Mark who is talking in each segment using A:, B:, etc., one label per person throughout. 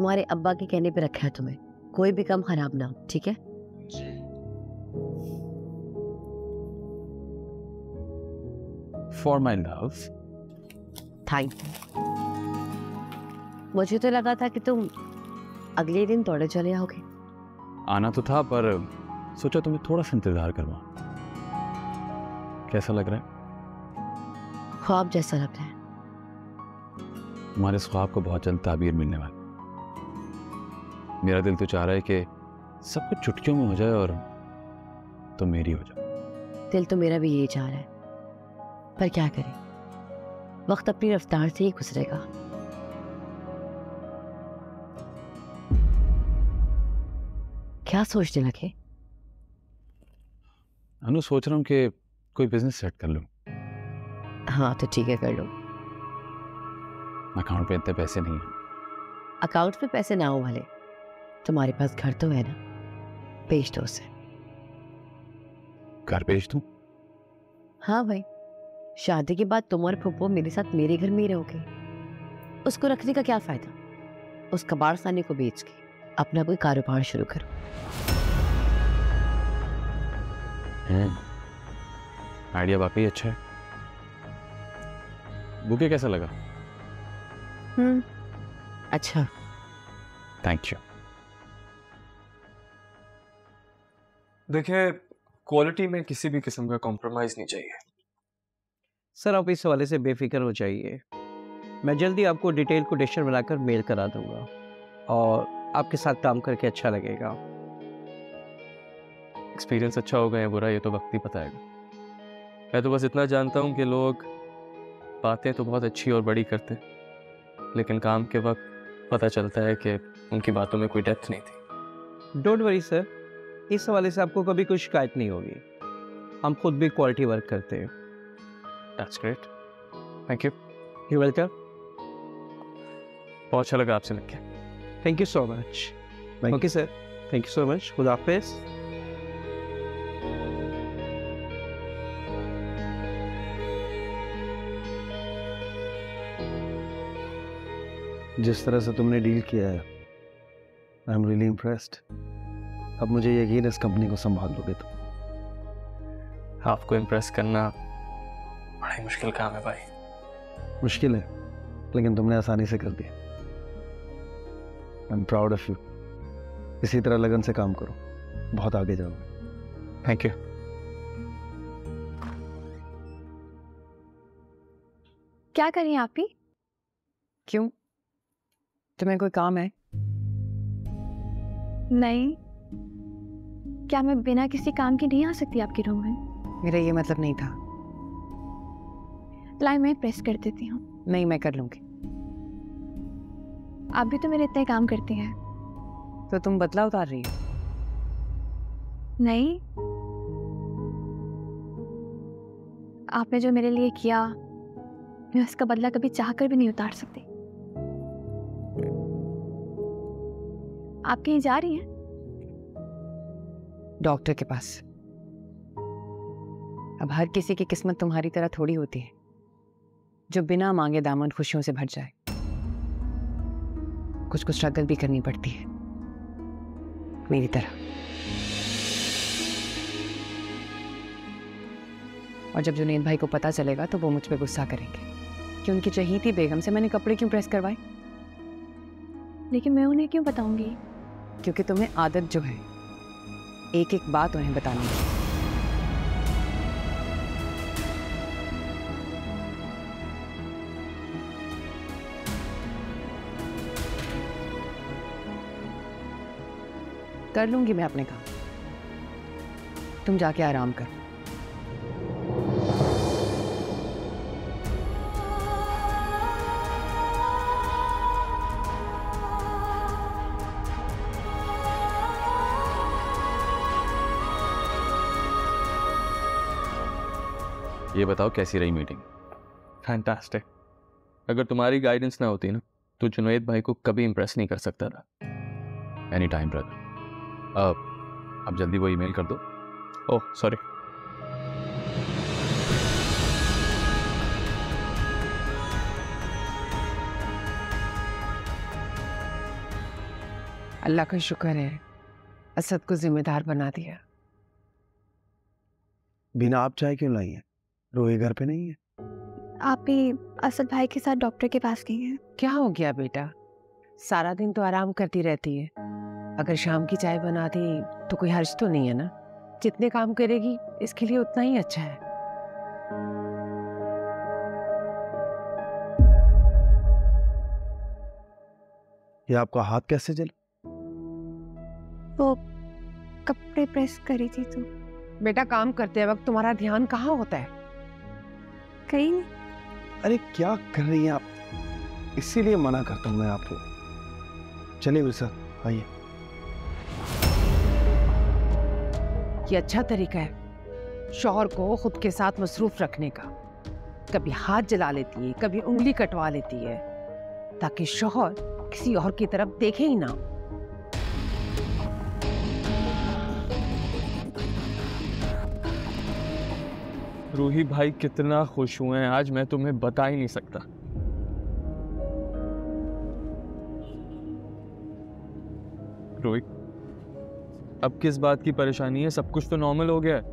A: तुम्हारे अब्बा के कहने पे रखा है तुम्हें, कोई भी काम खराब ना हो, ठीक है?
B: For my love.
A: Thank you. मुझे तो लगा था कि तुम अगले दिन दौड़े चले आओगे।
B: आना तो था, पर सोचा तुम्हें थोड़ा सा इंतजार करवाऊं। कैसा लग रहा है?
A: ख्वाब जैसा लग रहा है।
B: तुम्हारे इस ख्वाब को बहुत जल्द ताबीर मिलने वाली। मेरा दिल तो चाह रहा है कि सब कुछ चुटकियों में हो जाए और तुम मेरी हो जाओ।
A: दिल तो मेरा भी यही चाह रहा है, पर क्या करें, वक्त अपनी रफ्तार से ही गुजरेगा। क्या सोचने लगे?
B: अनु, सोच रहा हूँ कि कोई बिजनेस सेट कर लूँ।
A: हाँ तो ठीक है, कर लो।
B: अकाउंट पे इतने पैसे नहीं हैं।
A: अकाउंट में पैसे ना हो भले, तुम्हारे पास घर तो है ना, बेच दो उसे।
B: घर बेच दूँ?
A: हाँ भाई, शादी के बाद तुम और फुप्पो मेरे साथ मेरे घर में ही रहोगे। उसको रखने का क्या फायदा? उस कबाड़ खाने को बेच के अपना कोई कारोबार शुरू करो।
B: आइडिया वाकई अच्छा है। बुके कैसा लगा?
A: अच्छा।
B: Thank you.
C: देखिए, क्वालिटी में किसी भी किस्म का कॉम्प्रोमाइज नहीं चाहिए।
D: सर आप इस हवाले से बेफिक्र हो जाइए, मैं जल्दी आपको डिटेल कोटेशन बनाकर मेल करा दूंगा और आपके साथ काम करके अच्छा लगेगा।
C: एक्सपीरियंस अच्छा होगा या बुरा ये तो वक्त ही बताएगा। मैं तो बस इतना जानता हूँ कि लोग बातें तो बहुत अच्छी और बड़ी करते हैं, लेकिन काम के वक्त पता चलता है कि उनकी बातों में कोई डेप्थ नहीं थी।
D: डोंट वरी सर, इस हवाले से आपको कभी कोई शिकायत नहीं होगी। हम खुद भी क्वालिटी वर्क करते हैं।
C: That's great, thank you.
D: You welcome.
C: बहुत अच्छा लगा आपसे मिलकर।
D: Thank you so much. Okay sir, thank you so much. खुदा हाफिज़।
E: जिस तरह से तुमने डील किया है, आई एम रियली इम्प्रेस्ड। अब मुझे यकीन है इस कंपनी को संभाल लोगे तुम।
C: आपको इम्प्रेस करना बड़ा ही मुश्किल काम है भाई।
E: मुश्किल है, लेकिन तुमने आसानी से कर दिया। I am proud of you. इसी तरह लगन से काम करो, बहुत आगे जाओ।
C: Thank you.
F: क्या करें आप ही?
A: क्यों, तुम्हें कोई काम है?
F: नहीं, क्या मैं बिना किसी काम के नहीं आ सकती आपके रूम में?
A: मेरा ये मतलब नहीं था।
F: लाई मैं प्रेस कर देती हूँ।
A: नहीं, मैं कर लूंगी।
F: आप भी तो मेरे इतने काम करती हैं।
A: तो तुम बदला उतार रही हो?
F: नहीं, आपने जो मेरे लिए किया, मैं उसका बदला कभी चाहकर भी नहीं उतार सकती। आप कहीं जा रही हैं?
A: डॉक्टर के पास। अब हर किसी की किस्मत तुम्हारी तरह थोड़ी होती है, जो बिना मांगे दामन खुशियों से भर जाए। कुछ कुछ स्ट्रगल भी करनी पड़ती है, मेरी तरह। और जब जुनैद भाई को पता चलेगा तो वो मुझ पे गुस्सा करेंगे कि उनकी चहीती बेगम से मैंने कपड़े क्यों प्रेस करवाए।
F: लेकिन मैं उन्हें क्यों बताऊंगी?
A: क्योंकि तुम्हें आदत जो है एक एक बात उन्हें बताने की। कर लूंगी मैं अपने काम, तुम जाके आराम करो।
B: ये बताओ कैसी रही मीटिंग?
C: फैंटास्टिक। अगर तुम्हारी गाइडेंस ना होती ना, तो जुनैद भाई को कभी इंप्रेस नहीं कर सकता था।
B: Any time brother. अब जल्दी वो ईमेल कर दो।
C: Oh sorry.
G: अल्लाह का शुक्र है असद को जिम्मेदार बना दिया।
E: बिना आप चाय क्यों लाई है? रोही घर पे नहीं है?
F: आप भी असद भाई के साथ डॉक्टर के पास गई हैं।
G: क्या हो गया बेटा? सारा दिन तो आराम करती रहती है, अगर शाम की चाय बना दी तो कोई हर्ज तो नहीं है ना? जितने काम करेगी इसके लिए उतना ही अच्छा है।
E: ये आपका हाथ कैसे जला?
F: वो कपड़े प्रेस करी थी तो।
G: बेटा काम करते वक्त तुम्हारा ध्यान कहाँ होता है?
F: कहीं नहीं।
E: अरे क्या कर रही हैं आप? इसीलिए मना करता हूं मैं आपको। चलिए मेरे साथ आइए।
G: ये अच्छा तरीका है शौहर को खुद के साथ मसरूफ रखने का। कभी हाथ जला लेती है, कभी उंगली कटवा लेती है, ताकि शौहर किसी और की तरफ देखे ही ना।
C: रूही भाई कितना खुश हुए हैं आज, मैं तुम्हें बता ही नहीं सकता। रूही, अब किस बात की परेशानी है? सब कुछ तो नॉर्मल हो गया है।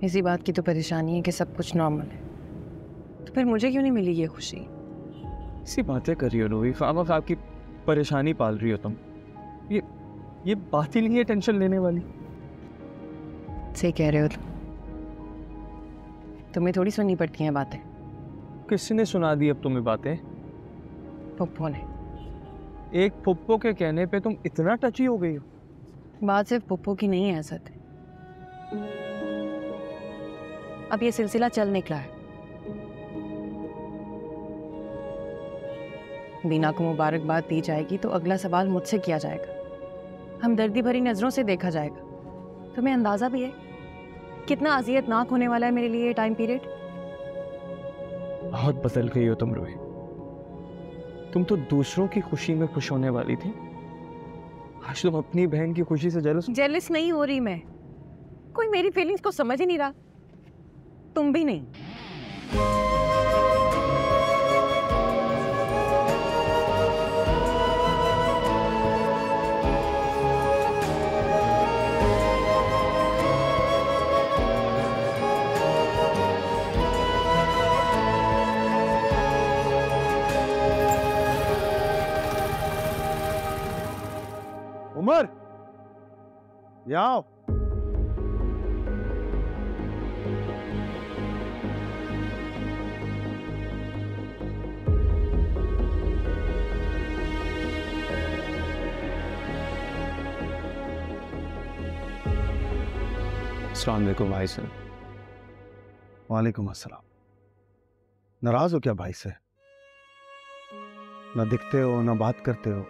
H: इसी बात की तो परेशानी है कि सब कुछ नॉर्मल है, तो फिर मुझे क्यों नहीं मिली ये खुशी?
C: इसी बातें कर रही हो रूही, खामख आपकी परेशानी पाल रही हो तुम। ये बात ही नहीं है टेंशन लेने वाली।
H: सही कह रहे हो तुम। तुम्हें थोड़ी सुननी पड़ती हैं बातें।
C: किसने सुना दी अब तुम्हें बातें?
H: पप्पू ने।
C: एक फुप्पो के कहने पे तुम इतना टची हो गई हो?
H: बात सिर्फ पप्पू की नहीं है असद। अब ये सिलसिला चल निकला है। बीना को मुबारकबाद दी जाएगी तो अगला सवाल मुझसे किया जाएगा, हमदर्दी भरी नजरों से देखा जाएगा। तुम्हें अंदाजा भी है कितना अजियतनाक होने वाला है मेरे लिए ये टाइम पीरियड?
C: बहुत बदल गई हो तुम रूही। तुम तो दूसरों की खुशी में खुश होने वाली थी, आज तुम अपनी बहन की खुशी से
H: जेलस नहीं हो रही मैं। कोई मेरी फीलिंग्स को समझ ही नहीं रहा, तुम भी नहीं।
E: उमर, ये आओ।
B: अस्सलाम वालेकुम भाई साहब।
E: वालेकुम अस्सलाम। नाराज हो क्या भाई से? ना दिखते हो ना बात करते हो।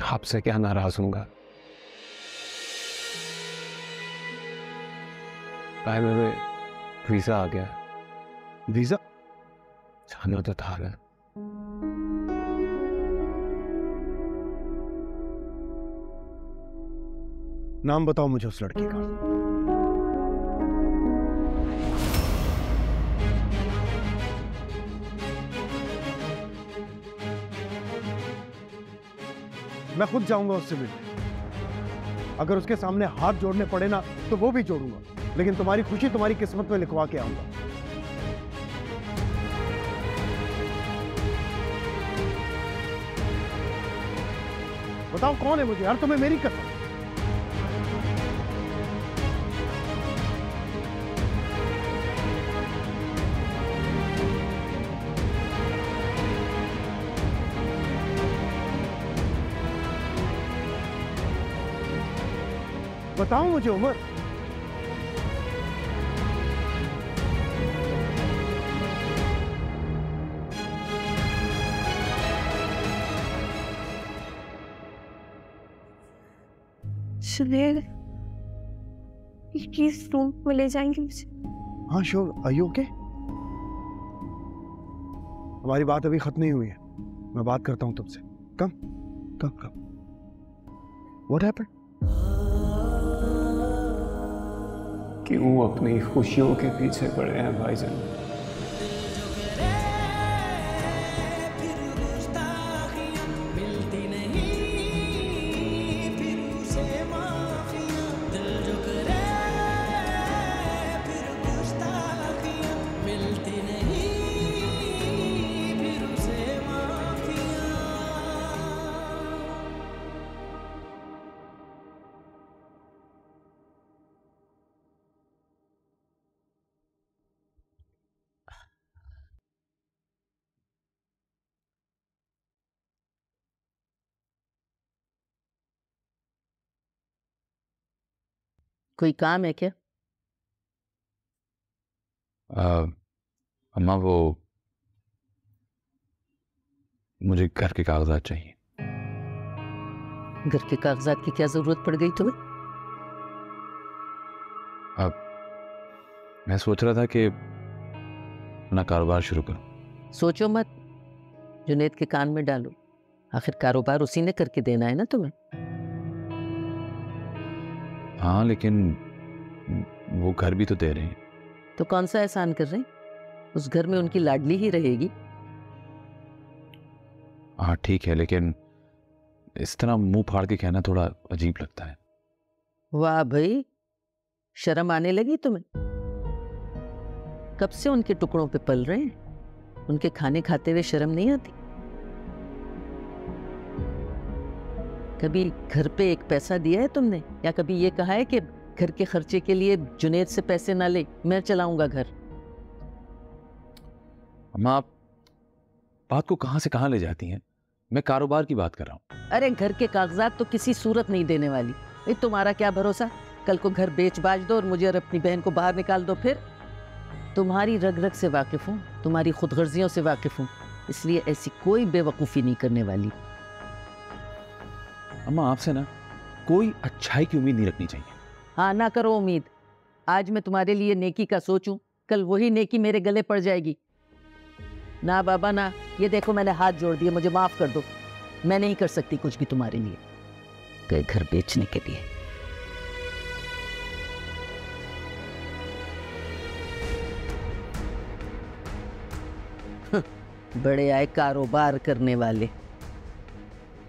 B: आपसे क्या नाराज होऊंगा? भाई मेरे वीजा आ गया।
E: वीजा?
B: जाना तो था ना।
E: नाम बताओ मुझे उस लड़की का। मैं खुद जाऊंगा उससे मिलने। अगर उसके सामने हाथ जोड़ने पड़े ना तो वो भी जोड़ूंगा, लेकिन तुम्हारी खुशी तुम्हारी किस्मत में लिखवा के आऊंगा। बताओ कौन है मुझे यार, तुम्हें मेरी कसम। बताओ मुझे उमर।
F: सुबह प्लीज रूम में ले जाएंगे मुझे?
E: हाँ श्योर, आर यू ओके? हमारी बात अभी खत्म नहीं हुई है, मैं बात करता हूँ तुमसे। Come come come. What happened?
B: क्यों अपनी खुशियों के पीछे पड़े हैं भाईजान?
A: कोई काम है क्या?
B: अम्मा वो मुझे घर के कागजात चाहिए।
A: घर के कागजात की क्या जरूरत पड़ गई तुम्हें?
B: अब मैं सोच रहा था कि अपना कारोबार शुरू करूं।
A: सोचो मत, जुनैद के कान में डालो। आखिर कारोबार उसी ने करके देना है ना तुम्हें।
B: हाँ, लेकिन वो घर भी तो दे रहे हैं।
A: तो कौन सा एहसान कर रहे हैं? उस घर में उनकी लाडली ही रहेगी।
B: हाँ ठीक है, लेकिन इस तरह मुंह फाड़ के कहना थोड़ा अजीब लगता है।
A: वाह भाई, शर्म आने लगी तुम्हें? कब से उनके टुकड़ों पे पल रहे हैं, उनके खाने खाते हुए शर्म नहीं आती? कभी घर पे एक पैसा दिया है तुमने, या कभी ये कहा है कि घर के खर्चे के लिए जुनैद से पैसे ना ले, मैं चलाऊंगा घर?
B: अम्मा आप बात को कहां से कहां ले जाती हैं? मैं कारोबार की बात कर रहा हूं।
A: अरे घर के कागजात तो किसी सूरत नहीं देने वाली। भाई तुम्हारा क्या भरोसा, कल को घर बेच बाज दो और मुझे और अपनी बहन को बाहर निकाल दो। फिर तुम्हारी रग रग से वाकिफ हूँ, तुम्हारी खुदगर्जियों से वाकिफ हूँ, इसलिए ऐसी कोई बेवकूफ़ी नहीं करने वाली।
B: अम्मा आपसे ना कोई अच्छाई की उम्मीद नहीं रखनी चाहिए।
A: हाँ ना करो उम्मीद। आज मैं तुम्हारे लिए नेकी का सोचूं, कल वही नेकी मेरे गले पड़ जाएगी। ना बाबा ना, ये देखो मैंने हाथ जोड़ दिए, मुझे माफ कर दो। मैं नहीं कर सकती कुछ भी तुम्हारे लिए, गए घर बेचने के लिए। बड़े आए कारोबार करने वाले,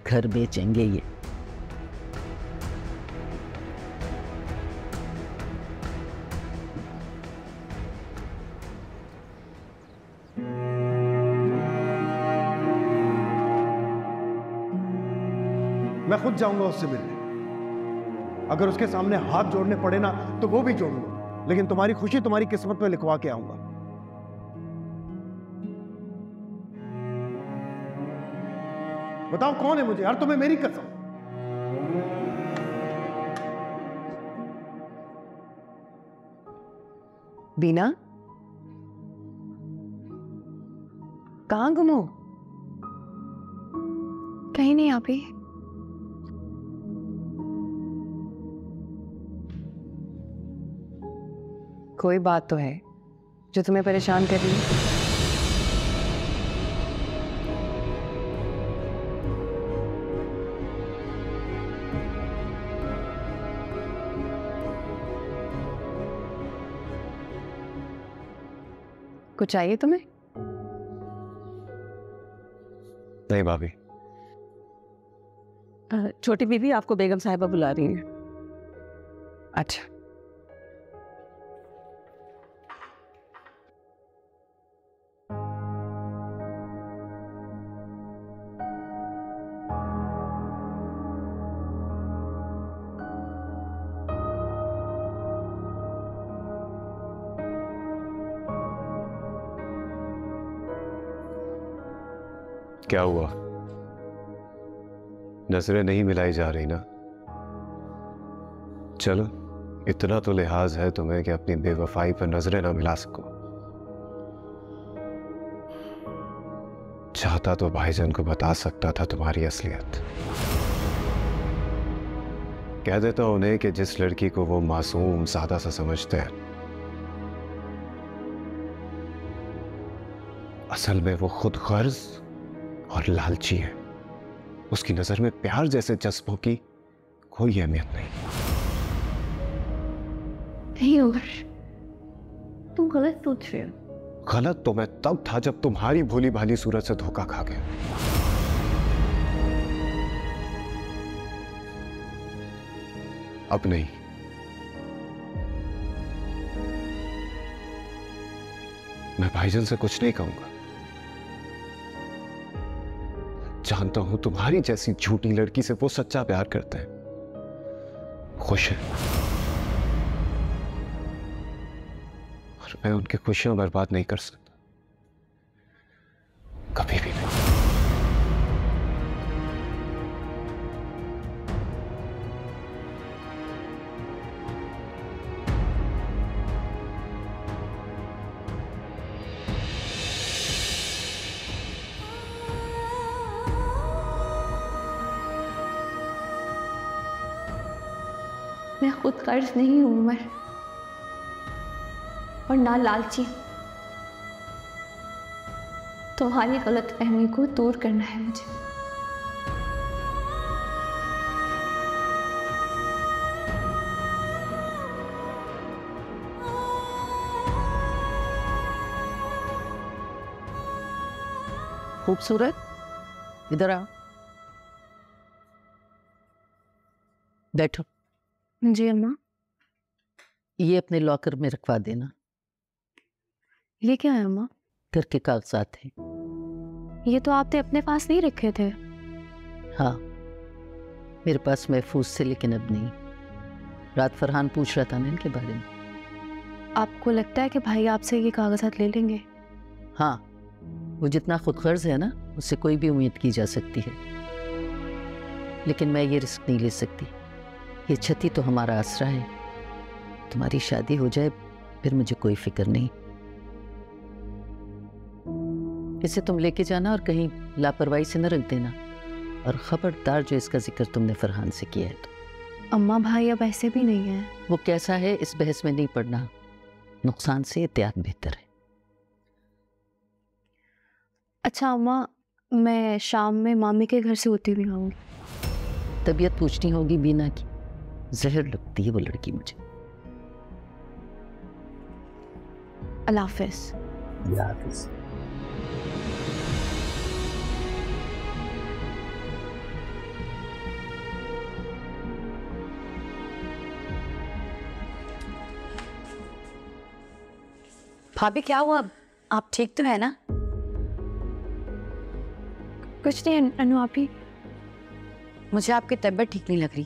A: घर बेचेंगे ये।
E: मैं खुद जाऊंगा उससे मिलने। अगर उसके सामने हाथ जोड़ने पड़े ना तो वो भी जोड़ूंगा, लेकिन तुम्हारी खुशी तुम्हारी किस्मत में लिखवा के आऊंगा। बताओ कौन है मुझे यार, तुम्हें मेरी कसम।
H: बीना, कहाँ गुम हो?
F: कहीं नहीं आप ही।
H: कोई बात तो है जो तुम्हें परेशान कर रही है? कुछ चाहिए तुम्हें?
I: नहीं भाभी।
A: छोटी बीबी, आपको बेगम साहिबा बुला रही हैं।
H: अच्छा,
I: क्या हुआ? नजरें नहीं मिलाई जा रही ना? चलो, इतना तो लिहाज है तुम्हें कि अपनी बेवफाई पर नजरें ना मिला सको। चाहता तो भाईजान को बता सकता था तुम्हारी असलियत। कह देता उन्हें कि जिस लड़की को वो मासूम सादा सा समझते हैं, असल में वो खुद गर्ज और लालची है। उसकी नजर में प्यार जैसे जज्बों की कोई अहमियत नहीं।
F: नहीं उमर, तुम गलत सोच रहे हो।
I: गलत तो मैं तब था जब तुम्हारी भोली भाली सूरत से धोखा खा गया। अब नहीं। मैं भाईजान से कुछ नहीं कहूंगा। जानता हूं तुम्हारी जैसी झूठी लड़की से वो सच्चा प्यार करते हैं, खुश है, और मैं उनकी खुशियां बर्बाद नहीं कर सकता, कभी भी नहीं।
F: मैं खुद कर्ज नहीं हूं उमर, और ना लालची। तुम्हारी गलतफहमी को दूर करना है मुझे।
A: खूबसूरत, इधर आओ, बैठो।
F: जी अम्मा।
A: ये अपने लॉकर में रखवा देना।
F: ये क्या है अम्मा?
A: घर के कागजात हैं।
F: ये तो आपने अपने पास नहीं रखे थे।
A: हाँ, मेरे पास महफूज थे, लेकिन अब नहीं। रात फरहान पूछ रहा था ना इनके बारे में।
F: आपको लगता है कि भाई आपसे ये कागजात ले लेंगे?
A: हाँ, वो जितना खुदगर्ज है ना, उससे कोई भी उम्मीद की जा सकती है, लेकिन मैं ये रिस्क नहीं ले सकती। ये छती तो हमारा आसरा है। तुम्हारी शादी हो जाए फिर मुझे कोई फिक्र नहीं। इसे तुम लेके जाना और कहीं लापरवाही से न रख देना, और खबरदार जो इसका जिक्र तुमने फरहान से किया है तो।
F: अम्मा भाई अब ऐसे भी नहीं है।
A: वो कैसा है इस बहस में नहीं पड़ना, नुकसान से एहतियात बेहतर है।
F: अच्छा अम्मा, मैं शाम में मामी के घर से होती हुई आऊंगी।
A: तबीयत पूछनी होगी बीना की, जहर लगती है वो लड़की मुझे।
F: अल्लाह हाफिज़।
H: भाभी क्या हुआ? आप ठीक तो है ना?
F: कुछ नहीं अनु आपी।
H: मुझे आपकी तबीयत ठीक नहीं लग रही,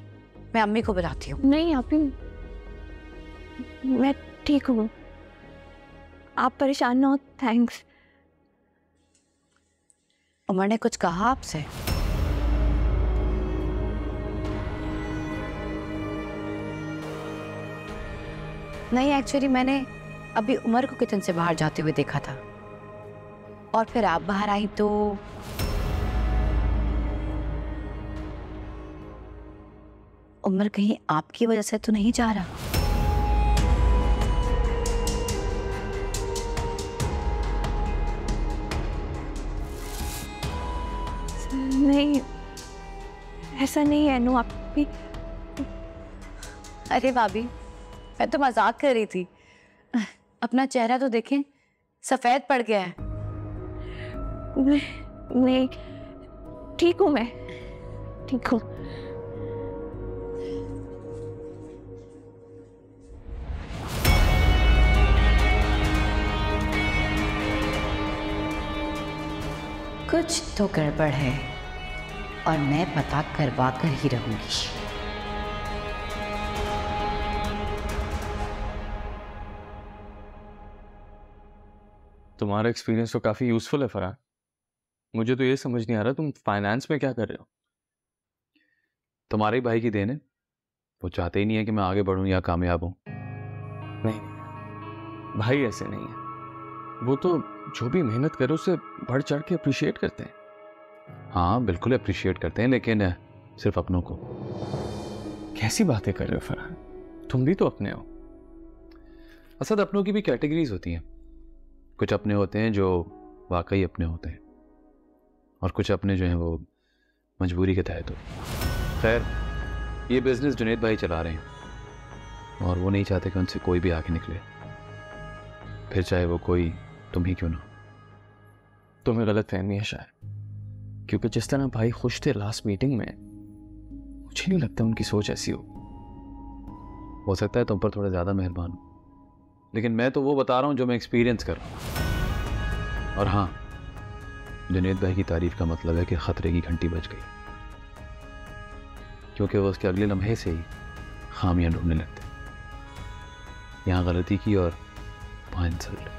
H: मैं अम्मी को बुलाती हूँ।
F: नहीं आपी, मैं ठीक हूँ, आप परेशान ना हो। थैंक्स।
H: उमर ने कुछ कहा आपसे? नहीं, एक्चुअली मैंने अभी उमर को किचन से बाहर जाते हुए देखा था, और फिर आप बाहर आई तो उमर कहीं आपकी वजह से तो नहीं जा रहा?
F: नहीं, ऐसा नहीं है अनु आपी।
H: अरे भाभी, मैं तो मजाक कर रही थी। अपना चेहरा तो देखें, सफेद पड़ गया है।
F: नहीं, ठीक हूँ, मैं ठीक हूँ।
H: कुछ तो गड़बड़ है, और मैं पता करवा कर ही रहूंगी।
C: तुम्हारा एक्सपीरियंस तो काफ़ी यूज़फुल है फरहान। मुझे तो ये समझ नहीं आ रहा तुम फाइनेंस में क्या कर रहे हो।
B: तुम्हारे भाई की देन है, वो चाहते ही नहीं है कि मैं आगे बढ़ूं या कामयाब हूं।
C: नहीं, भाई ऐसे नहीं है। वो तो जो भी मेहनत करे उसे बढ़ चढ़ के अप्रिशिएट करते हैं।
B: हाँ बिल्कुल अप्रिशिएट करते हैं, लेकिन सिर्फ अपनों को।
C: कैसी बातें कर रहे हो फरहान, तुम भी तो अपने हो।
B: असद, अपनों की भी कैटेगरीज होती हैं। कुछ अपने होते हैं जो वाकई अपने होते हैं, और कुछ अपने जो हैं वो मजबूरी के तहत हो। खैर, ये बिजनेस जुनैद भाई चला रहे हैं, और वो नहीं चाहते कि उनसे कोई भी आगे निकले, फिर चाहे वो कोई तुम ही क्यों ना।
C: तुम्हें गलत फहमी है शायद, क्योंकि जिस तरह भाई खुश थे लास्ट मीटिंग में, मुझे नहीं लगता उनकी सोच ऐसी हो
B: सकता है तुम पर थोड़ा ज़्यादा मेहरबान हो, लेकिन मैं तो वो बता रहा हूँ जो मैं एक्सपीरियंस कर रहा हूँ। और हाँ, जुनैद भाई की तारीफ का मतलब है कि खतरे की घंटी बज गई, क्योंकि वो उसके अगले लम्हे से ही खामियां ढूंढने लगते। यहाँ गलती की और वहाँ insult.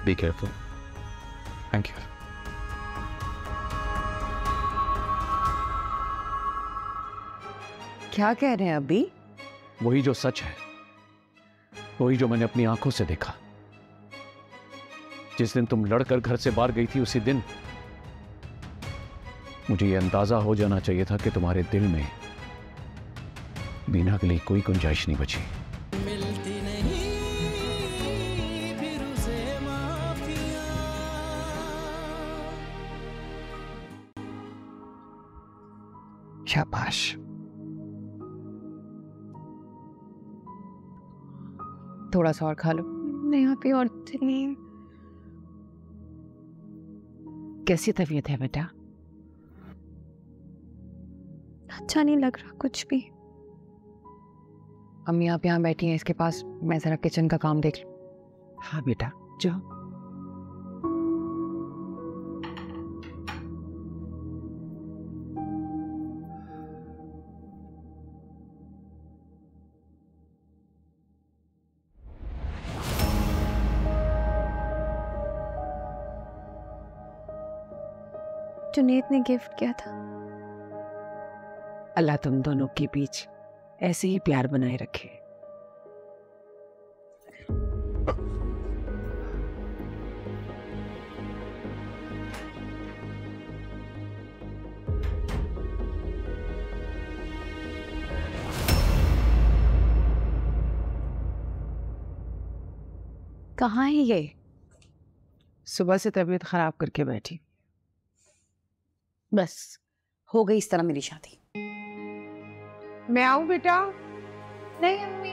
B: Be careful.
C: Thank you.
G: क्या कह रहे हैं अभी?
D: वही जो सच है, वही जो मैंने अपनी आंखों से देखा। जिस दिन तुम लड़कर घर से बाहर गई थी, उसी दिन
I: मुझे ये अंदाजा हो जाना चाहिए था कि तुम्हारे दिल में बीना के लिए कोई गुंजाइश नहीं बची।
G: शाबाश। थोड़ा सा और खा लो।
F: नहीं यहाँ पे और दिल नहीं है।
G: कैसी तबीयत है बेटा?
F: अच्छा नहीं लग रहा कुछ भी।
H: अम्मी आप यहाँ बैठी हैं इसके पास, मैं जरा किचन का काम देख लूं।
G: हाँ बेटा जाओ।
F: जुनेद ने गिफ्ट किया था।
G: अल्लाह तुम दोनों के बीच ऐसे ही प्यार बनाए रखे।
F: कहाँ है ये?
G: सुबह से तबीयत खराब करके बैठी।
H: बस हो गई इस तरह मेरी शादी।
G: मैं आऊं बेटा?
F: नहीं अम्मी।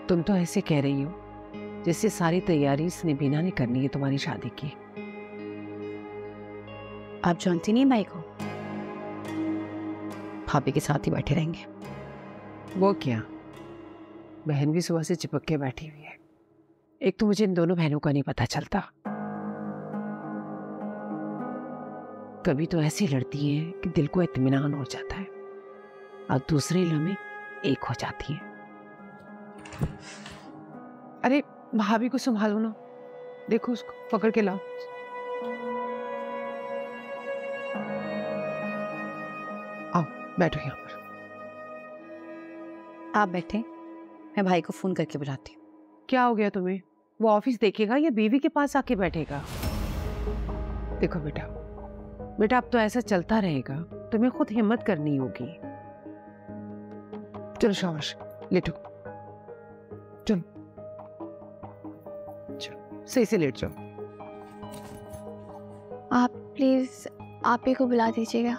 G: तुम तो ऐसे कह रही हो जैसे सारी तैयारी इसने बीना ने करनी है तुम्हारी शादी की।
H: आप जानती नहीं भाई को, भाभी के साथ ही बैठे रहेंगे।
G: वो क्या, बहन भी सुबह से चिपक के बैठी हुई है। एक तो मुझे इन दोनों बहनों का नहीं पता चलता, कभी तो ऐसी लड़ती हैं कि दिल को इत्मीनान हो जाता है और दूसरे लम्हे एक हो जाती हैं। अरे भाभी को संभालो ना, देखो उसको पकड़ के लाओ। आओ बैठो यहाँ पर।
H: आप बैठे, मैं भाई को फोन करके बुलाती हूँ।
G: क्या हो गया तुम्हें? वो ऑफिस देखेगा या बीवी के पास आके बैठेगा? देखो बेटा, बेटा अब तो ऐसा चलता रहेगा, तुम्हें खुद हिम्मत करनी होगी। चलो शाबाश, लेटो, चलो चलो सही से लेट जाओ।
F: आप प्लीज आप ही को बुला दीजिएगा।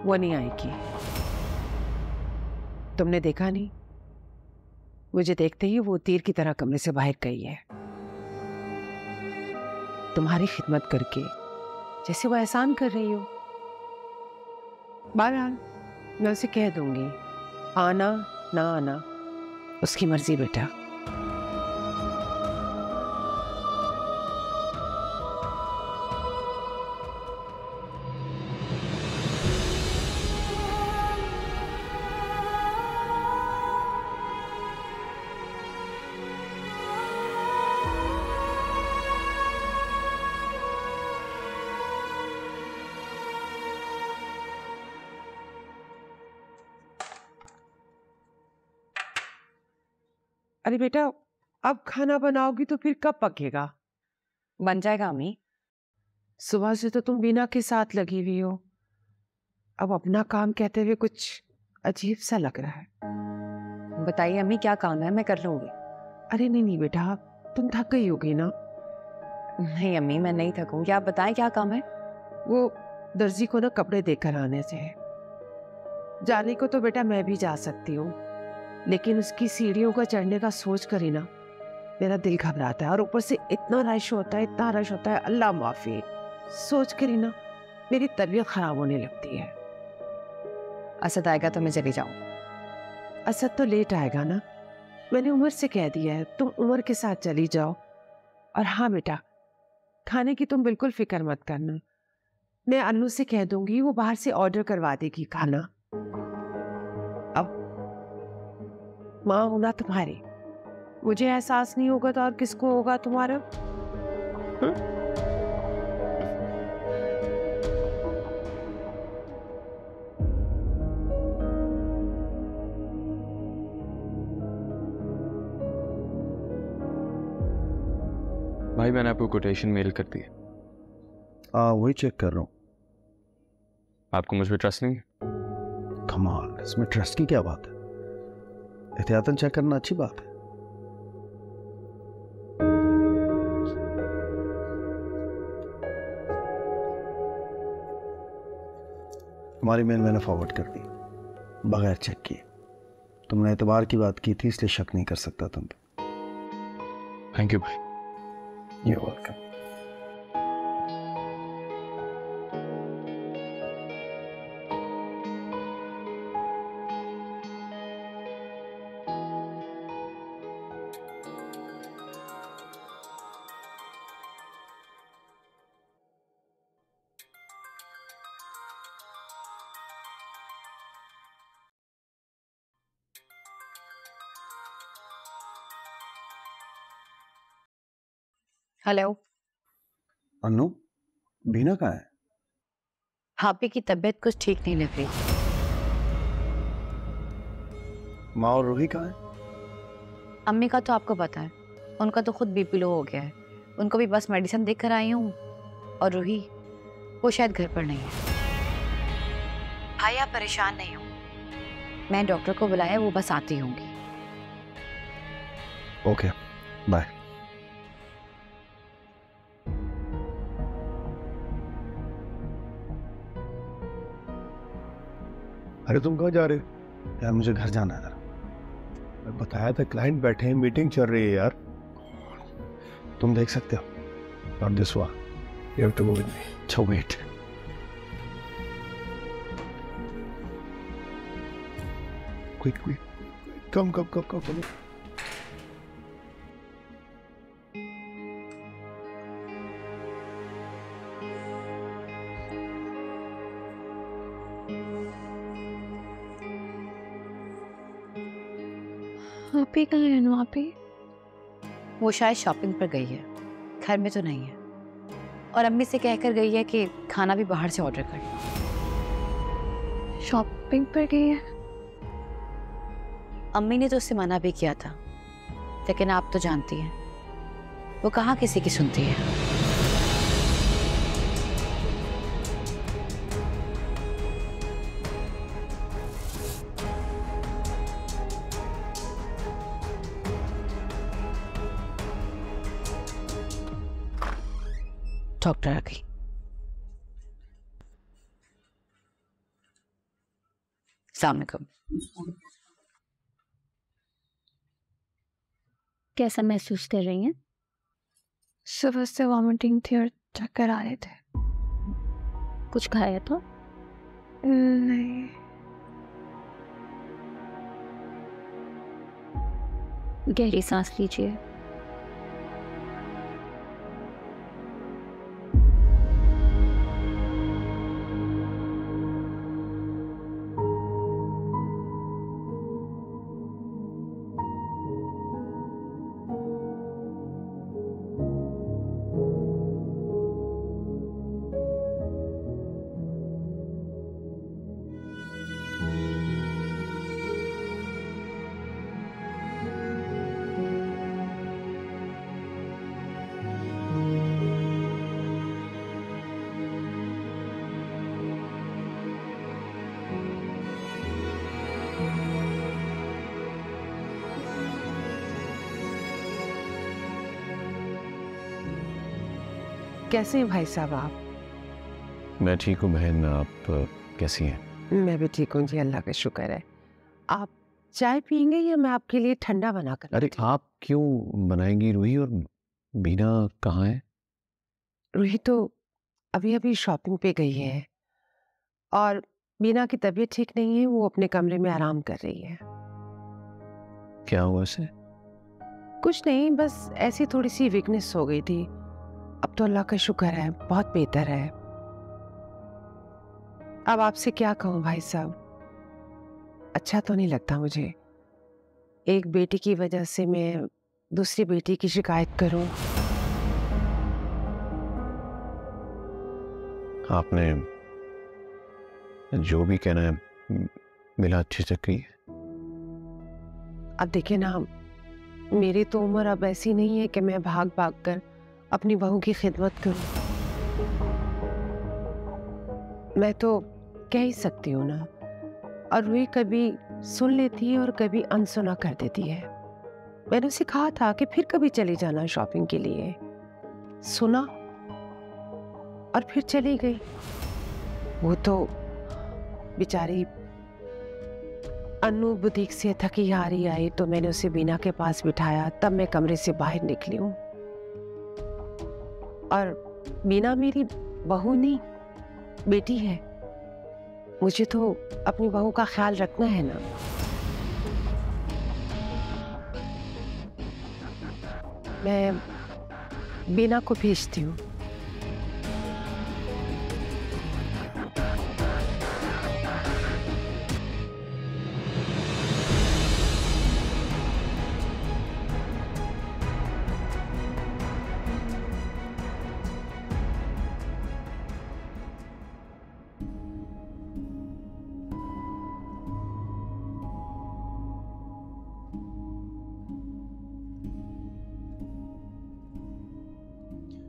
G: वो नहीं आएगी। तुमने देखा नहीं, मुझे देखते ही वो तीर की तरह कमरे से बाहर गई है। तुम्हारी खिदमत करके जैसे वो एहसान कर रही हो। बहरहाल मैं उसे कह दूंगी, आना ना आना उसकी मर्जी बेटा। अरे बेटा, अब खाना बनाओगी तो फिर कब पकेगा?
H: बन जाएगा अम्मी।
G: सुबह से तो तुम बीना के साथ लगी हुई हो, अब अपना काम कहते हुए कुछ अजीब सा लग रहा है।
H: बताइए अम्मी क्या काम है, मैं कर लूंगी।
G: अरे नहीं नहीं बेटा, तुम थक गई होगी ना।
H: नहीं अम्मी मैं नहीं थकूंगी, आप बताएं क्या काम है।
G: वो दर्जी को ना कपड़े देकर आने से है। जाने को तो बेटा मैं भी जा सकती हूँ, लेकिन उसकी सीढ़ियों का चढ़ने का सोच कर ही ना मेरा दिल घबराता है। और ऊपर से इतना रश होता है, इतना रश होता है, अल्लाह माफी, सोच कर ही ना मेरी तबीयत खराब होने लगती है।
H: असद आएगा तो मैं चली जाऊँ।
G: असद तो लेट आएगा ना, मैंने उमर से कह दिया है तुम उमर के साथ चली जाओ। और हाँ बेटा, खाने की तुम बिल्कुल फिक्र मत करना, मैं अन्नू से कह दूंगी, वो बाहर से ऑर्डर करवा देगी खाना। अब माँ होना तुम्हारी, मुझे एहसास नहीं होगा तो और किसको होगा तुम्हारा?
C: भाई मैंने आपको कोटेशन मेल कर दी है।
E: हाँ वही चेक कर रहा हूँ।
C: आपको मुझ पर ट्रस्ट नहीं है?
E: कम ऑन, इसमें ट्रस्ट की क्या बात है? एहतियातन चेक करना अच्छी बात है। तुम्हारी मेल मैंने फॉरवर्ड कर दी बगैर चेक किए। तुमने एतबार की बात की थी इसलिए शक नहीं कर सकता तुम पे।
B: थैंक यू भाई।
E: You welcome.
H: हेलो।
E: अन्नू, बीना कहाँ है?
H: हापी की तबीयत कुछ ठीक नहीं लग रही।
E: माँ और रूही कहाँ है?
H: अम्मी का तो आपको पता है, उनका तो खुद बीपी लो हो गया है। उनको भी बस मेडिसिन देख कर आई हूँ। और रूही, वो शायद घर पर नहीं है। भाई आप परेशान नहीं हो, मैं डॉक्टर को बुलाया, वो बस आती होंगी।
E: Okay bye. अरे तुम कहाँ जा रहे हो? यार मुझे घर जाना है जरा। मैं बताया था क्लाइंट बैठे हैं, मीटिंग चल रही है यार। तुम देख सकते हो। Not this one, you have to go with me. अच्छा wait. Quick quick, come come come come come.
F: आप ही कहाँ है ना? आप ही?
H: वो शायद शॉपिंग पर गई है, घर में तो नहीं है। और अम्मी से कहकर गई है कि खाना भी बाहर से ऑर्डर कर।
F: शॉपिंग पर गई है?
H: अम्मी ने तो उससे मना भी किया था, लेकिन आप तो जानती हैं वो कहाँ किसी की सुनती है। डॉक्टर आ गई। सामने कब?
F: कैसा महसूस कर रही हैं? सुबह से वॉमिटिंग थी और चक्कर आ रहे थे। कुछ खाया था? नहीं। गहरी सांस लीजिए।
G: कैसे हैं भाई साहब आप?
I: मैं ठीक हूँ बहन, आप कैसी हैं?
G: मैं भी ठीक हूँ जी, अल्लाह का शुक्र है। आप चाय पियेंगे या मैं आपके लिए ठंडा बना कर?
I: अरे आप क्यों बनाएंगी? रूही और बीना कहाँ है?
G: रूही तो अभी अभी शॉपिंग पे गई है और बीना की तबीयत ठीक नहीं है, वो अपने कमरे में आराम कर रही है।
I: क्या हुआ उसे?
G: कुछ नहीं, बस ऐसी थोड़ी सी वीकनेस हो गई थी। अब तो अल्लाह का शुक्र है, बहुत बेहतर है। अब आपसे क्या कहूँ भाई साहब, अच्छा तो नहीं लगता मुझे। एक बेटी की वजह से मैं दूसरी बेटी की शिकायत करूं।
I: आपने जो भी कहना है मिला अच्छी से कही।
G: अब देखिए ना, मेरी तो उम्र अब ऐसी नहीं है कि मैं भाग भाग कर अपनी बहू की खिदमत करूं। मैं तो कह ही सकती हूँ ना, और रूही कभी सुन लेती है और कभी अनसुना कर देती है। मैंने उसे कहा था कि फिर कभी चली जाना शॉपिंग के लिए, सुना और फिर चली गई। वो तो बेचारी अन्नू बुटीक से थकी हारी आई तो मैंने उसे बीना के पास बिठाया, तब मैं कमरे से बाहर निकली हूँ। और बीना मेरी बहू नहीं, बेटी है। मुझे तो अपनी बहू का ख्याल रखना है ना। मैं बीना को भेजती हूँ।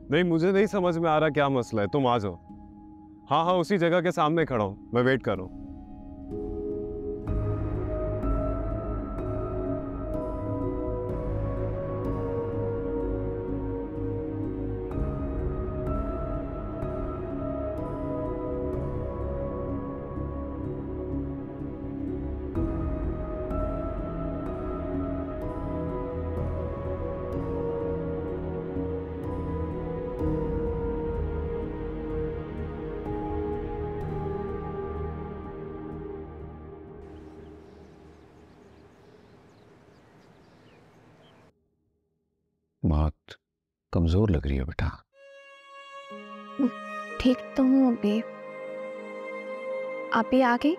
I: नहीं, मुझे नहीं समझ में आ रहा क्या मसला है। तुम आ जाओ। हाँ हाँ, उसी जगह के सामने खड़ा हूँ, मैं वेट कर रहा हूँ।
J: बहुत कमजोर लग रही है बेटा।
F: ठीक तो हूँ अभी। आप ही आ गई?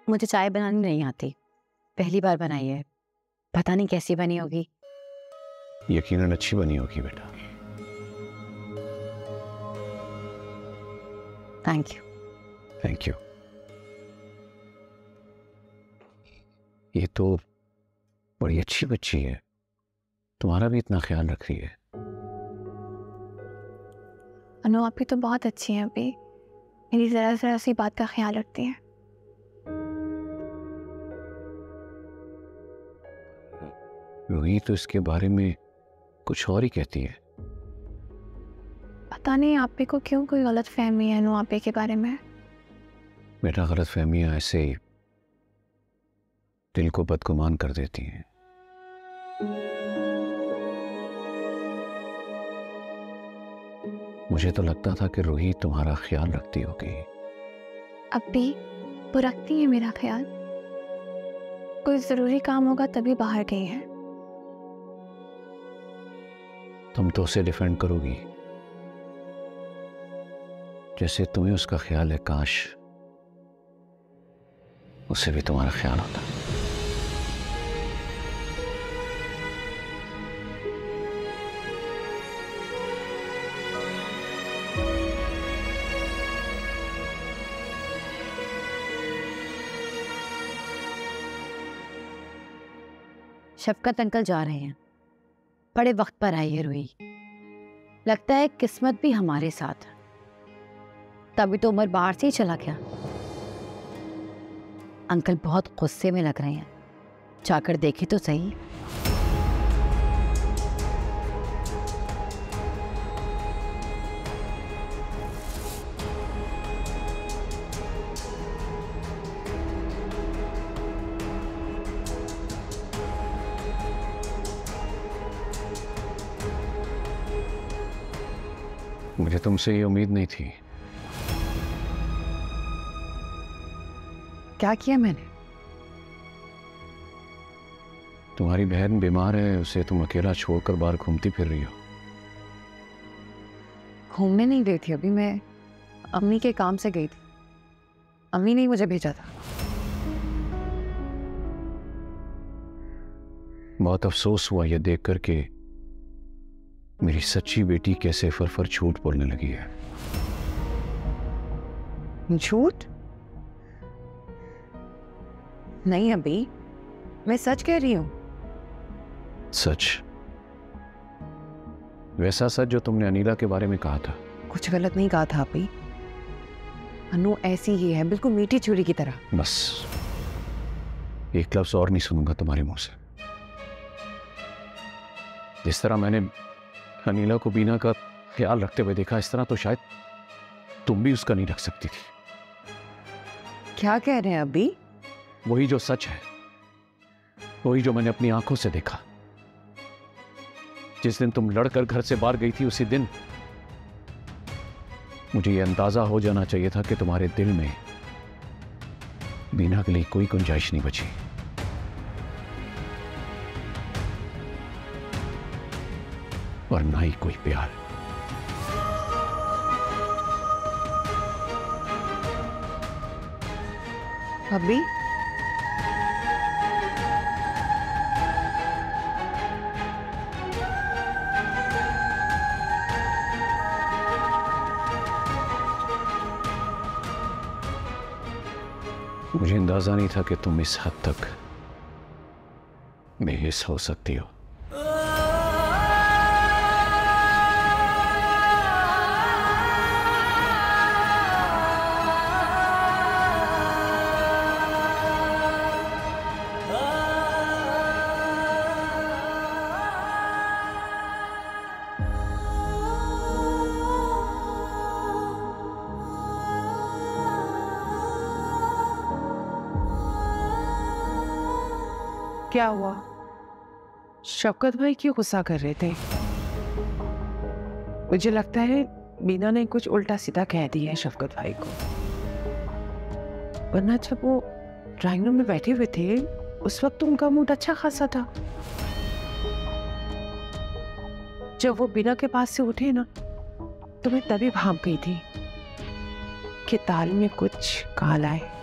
H: मुझे चाय बनानी नहीं आती, पहली बार बनाई है, पता नहीं कैसी बनी होगी।
J: यकीनन अच्छी बनी होगी बेटा।
H: Thank you.
J: Thank you. ये तो बड़ी अच्छी बच्ची है, तुम्हारा भी इतना ख्याल रख रही है।
F: अनु आप भी तो बहुत अच्छी हैं अभी, मेरी जरा जरा सी बात का ख्याल रखती हैं।
J: रूही तो इसके बारे में कुछ और ही कहती है।
F: पता नहीं आप ही को क्यों कोई गलत फहमी है अनु आप ही के बारे में।
J: बेटा गलत फहमियां ऐसे ही दिल को बदगुमान कर देती हैं। मुझे तो लगता था कि रूही तुम्हारा ख्याल रखती होगी।
F: अब भी वो रखती है मेरा ख्याल। कोई जरूरी काम होगा तभी बाहर गई है।
J: तुम तो उसे डिफेंड करोगी जैसे तुम्हें उसका ख्याल है। काश उसे भी तुम्हारा ख्याल होता।
H: शफकत अंकल जा रहे हैं, बड़े वक्त पर आई है रूही। लगता है किस्मत भी हमारे साथ। तभी तो उमर बाहर से ही चला गया। अंकल बहुत गुस्से में लग रहे हैं, जाकर देखे तो सही।
J: मुझे तुमसे ये उम्मीद नहीं थी।
H: क्या किया मैंने?
J: तुम्हारी बहन बीमार है, उसे तुम अकेला छोड़कर बाहर घूमती फिर रही हो।
H: घूमने नहीं गई थी अभी, मैं अम्मी के काम से गई थी। अम्मी ने मुझे भेजा था।
J: बहुत अफसोस हुआ यह देखकर कि मेरी सच्ची बेटी कैसे फर झूठ बोलने लगी है।
H: झूठ? नहीं अभी, मैं सच कह रही हूं।
J: सच? वैसा सच जो तुमने अनीला के बारे में कहा था।
G: कुछ गलत नहीं कहा था अभी। अनु ऐसी ही है, बिल्कुल मीठी छुरी की तरह।
J: बस एक लफ्ज और नहीं सुनूंगा तुम्हारे मुंह से। जिस तरह मैंने अनीला को बीना का ख्याल रखते हुए देखा, इस तरह तो शायद तुम भी उसका नहीं रख सकती थी।
G: क्या कह रहे हैं अभी?
J: वही जो सच है, वही जो मैंने अपनी आंखों से देखा। जिस दिन तुम लड़कर घर से बाहर गई थी, उसी दिन मुझे यह अंदाजा हो जाना चाहिए था कि तुम्हारे दिल में बीना के लिए कोई गुंजाइश नहीं बची। और ना ही कोई प्यार।
G: अभी
J: मुझे अंदाजा नहीं था कि तुम इस हद तक बेहिस हो सकती हो।
G: क्या हुआ? शौकत भाई क्यों गुस्सा कर रहे थे? मुझे लगता है बीना ने कुछ उल्टा सीधा कह दिया है शौकत भाई को। वरना जब वो ड्राइंग रूम में बैठे हुए थे, उस वक्त तो उनका मूड अच्छा खासा था। जब वो बीना के पास से उठे ना, तो मैं तभी भाग गई थी कि ताल में कुछ काला है।